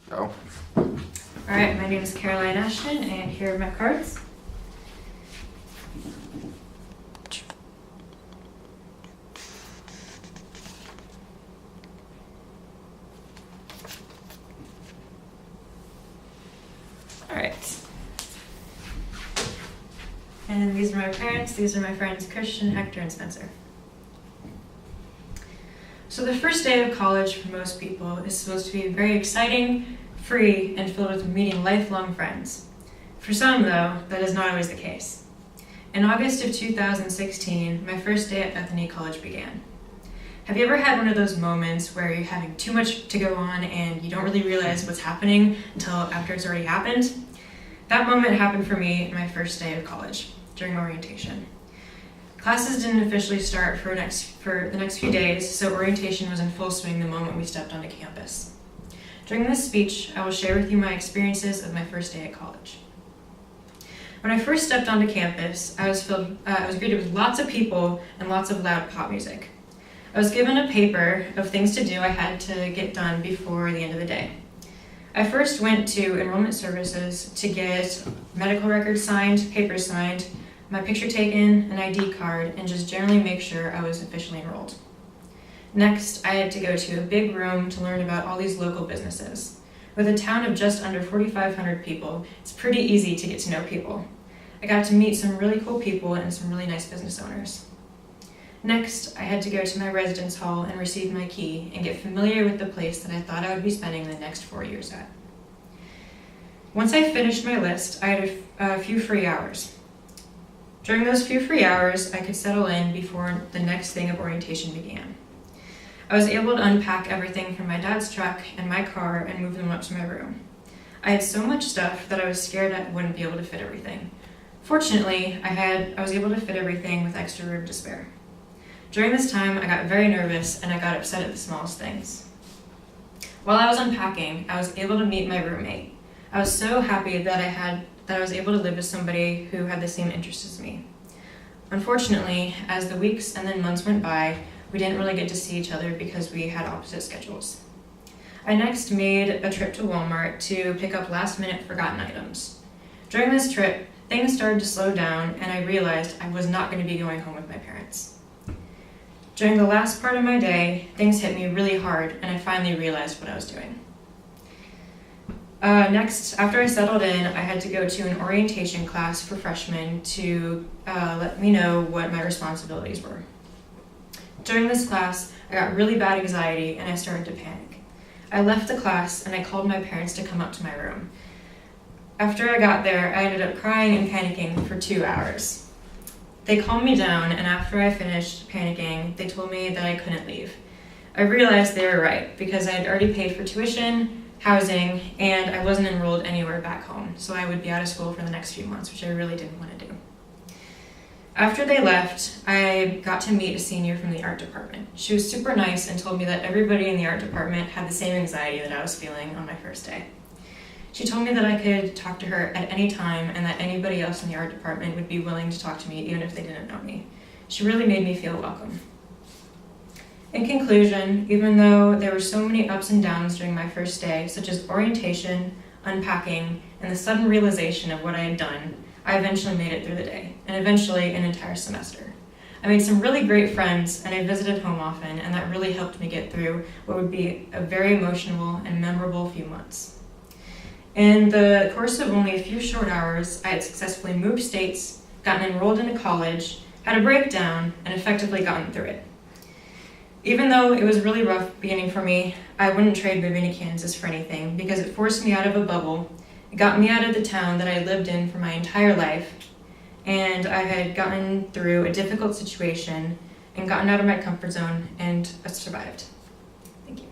Go. All right, my name is Caroline Ashton, and here are my cards. All right. And these are my parents. These are my friends, Christian, Hector, and Spencer. So the first day of college for most people is supposed to be very exciting, free, and filled with meeting lifelong friends. For some, though, that is not always the case. In August of 2016, my first day at Bethany College began. Have you ever had one of those moments where you're having too much to go on and you don't really realize what's happening until after it's already happened? That moment happened for me my first day of college, during orientation. Classes didn't officially start for the next few days, so orientation was in full swing the moment we stepped onto campus. During this speech, I will share with you my experiences of my first day at college. When I first stepped onto campus, I was greeted with lots of people and lots of loud pop music. I was given a paper of things to do I had to get done before the end of the day. I first went to enrollment services to get medical records signed, papers signed, my picture taken, an ID card, and just generally make sure I was officially enrolled. Next, I had to go to a big room to learn about all these local businesses. With a town of just under 4,500 people, it's pretty easy to get to know people. I got to meet some really cool people and some really nice business owners. Next, I had to go to my residence hall and receive my key and get familiar with the place that I thought I would be spending the next 4 years at. Once I finished my list, I had a few free hours. During those few free hours, I could settle in before the next thing of orientation began. I was able to unpack everything from my dad's truck and my car and move them up to my room. I had so much stuff that I was scared I wouldn't be able to fit everything. Fortunately, I was able to fit everything with extra room to spare. During this time, I got very nervous and I got upset at the smallest things. While I was unpacking, I was able to meet my roommate. I was so happy that I was able to live with somebody who had the same interests as me. Unfortunately, as the weeks and then months went by, we didn't really get to see each other because we had opposite schedules. I next made a trip to Walmart to pick up last-minute forgotten items. During this trip, things started to slow down and I realized I was not going to be going home with my parents. During the last part of my day, things hit me really hard and I finally realized what I was doing. Next, after I settled in, I had to go to an orientation class for freshmen to let me know what my responsibilities were. During this class, I got really bad anxiety and I started to panic. I left the class and I called my parents to come up to my room. After I got there, I ended up crying and panicking for 2 hours. They calmed me down, and after I finished panicking, they told me that I couldn't leave. I realized they were right because I had already paid for tuition, housing, and I wasn't enrolled anywhere back home, so I would be out of school for the next few months, which I really didn't want to do. After they left, I got to meet a senior from the art department. She was super nice and told me that everybody in the art department had the same anxiety that I was feeling on my first day. She told me that I could talk to her at any time and that anybody else in the art department would be willing to talk to me even if they didn't know me. She really made me feel welcome. In conclusion, even though there were so many ups and downs during my first day, such as orientation, unpacking, and the sudden realization of what I had done, I eventually made it through the day, and eventually an entire semester. I made some really great friends, and I visited home often, and that really helped me get through what would be a very emotional and memorable few months. In the course of only a few short hours, I had successfully moved states, gotten enrolled into college, had a breakdown, and effectively gotten through it. Even though it was really rough beginning for me, I wouldn't trade moving to Kansas for anything because it forced me out of a bubble, it got me out of the town that I lived in for my entire life, and I had gotten through a difficult situation and gotten out of my comfort zone and survived. Thank you.